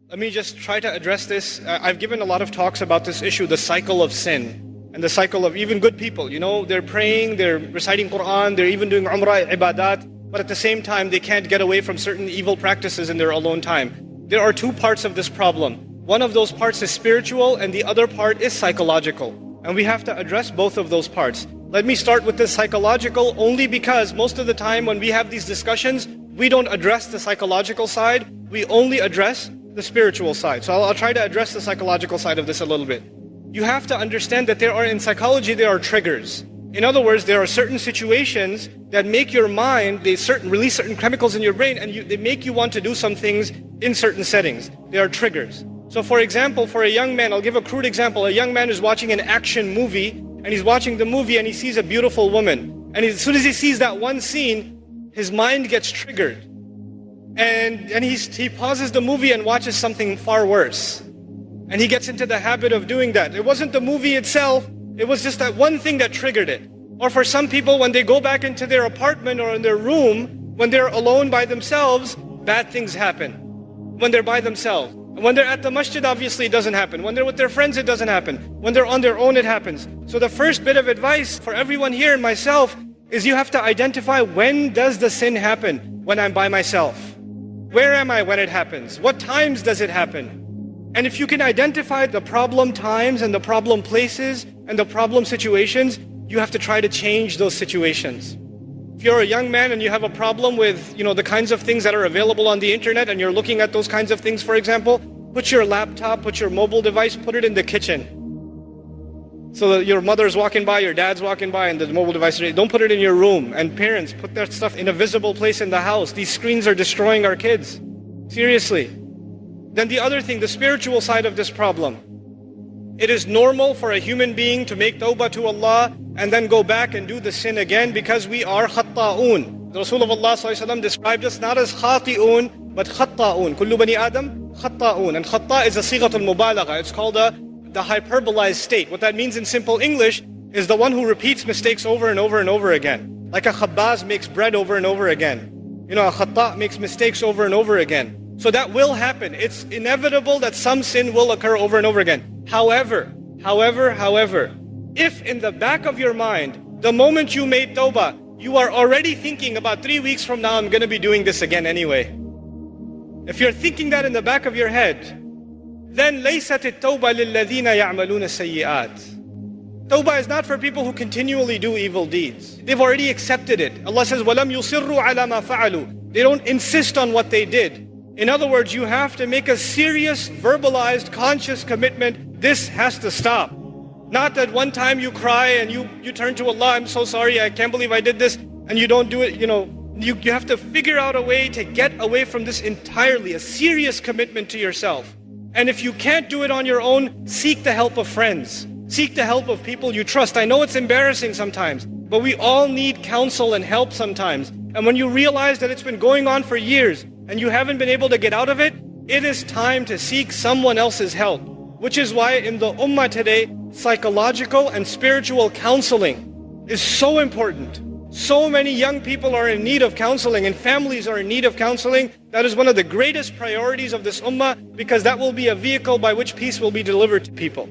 Let me just try to address this. I've given a lot of talks about this issue, the cycle of sin. And the cycle of even good people. You know, they're praying, they're reciting Quran, they're even doing Umrah, Ibadat. But at the same time, they can't get away from certain evil practices in their alone time. There are two parts of this problem. One of those parts is spiritual and the other part is psychological. And we have to address both of those parts. Let me start with the psychological only because most of the time when we have these discussions, we don't address the psychological side, we only address the spiritual side. So I'll try to address the psychological side of this a little bit. You have to understand that in psychology, there are triggers. In other words, there are certain situations that make your mind, release certain chemicals in your brain and they make you want to do some things in certain settings. They are triggers. So for example, for a young man, I'll give a crude example. A young man is watching an action movie and he's watching the movie and he sees a beautiful woman. And as soon as he sees that one scene, his mind gets triggered. And he pauses the movie and watches something far worse. And he gets into the habit of doing that. It wasn't the movie itself, it was just that one thing that triggered it. Or for some people, when they go back into their apartment or in their room, when they're alone by themselves, bad things happen. When they're by themselves. And when they're at the masjid, obviously it doesn't happen. When they're with their friends, it doesn't happen. When they're on their own, it happens. So the first bit of advice for everyone here and myself is you have to identify, when does the sin happen? When I'm by myself. Where am I when it happens? What times does it happen? And if you can identify the problem times and the problem places and the problem situations, you have to try to change those situations. If you're a young man and you have a problem with, the kinds of things that are available on the internet and you're looking at those kinds of things, for example, put your laptop, put your mobile device, put it in the kitchen. So that your mother's walking by, your dad's walking by, and the mobile device, don't put it in your room. And parents, put that stuff in a visible place in the house. These screens are destroying our kids. Seriously. Then the other thing, the spiritual side of this problem. It is normal for a human being to make tawbah to Allah and then go back and do the sin again because we are khatta'un. The Rasul of Allah ﷺ described us not as khati'un, but khatta'un. Kullu bani Adam, khatta'un. And khatta' is a sighatul mubalagha. It's called the hyperbolized state. What that means in simple English is the one who repeats mistakes over and over and over again. Like a khabbaz makes bread over and over again. A khatta' makes mistakes over and over again. So that will happen. It's inevitable that some sin will occur over and over again. However, if in the back of your mind, the moment you made tawbah, you are already thinking about 3 weeks from now, I'm going to be doing this again anyway. If you're thinking that in the back of your head, then لَيْسَتِ التَّوْبَةِ لِلَّذِينَ يَعْمَلُونَ السَّيِّئَاتِ Tawbah is not for people who continually do evil deeds. They've already accepted it. Allah says, وَلَمْ يُصِرُّوا عَلَى مَا فَعَلُوا They don't insist on what they did. In other words, you have to make a serious, verbalized, conscious commitment. This has to stop. Not that one time you cry and you turn to Allah, I'm so sorry, I can't believe I did this, and you don't do it. You have to figure out a way to get away from this entirely, a serious commitment to yourself. And if you can't do it on your own, seek the help of friends. Seek the help of people you trust. I know it's embarrassing sometimes, but we all need counsel and help sometimes. And when you realize that it's been going on for years, and you haven't been able to get out of it, it is time to seek someone else's help. Which is why in the ummah today, psychological and spiritual counseling is so important. So many young people are in need of counseling and families are in need of counseling. That is one of the greatest priorities of this ummah because that will be a vehicle by which peace will be delivered to people.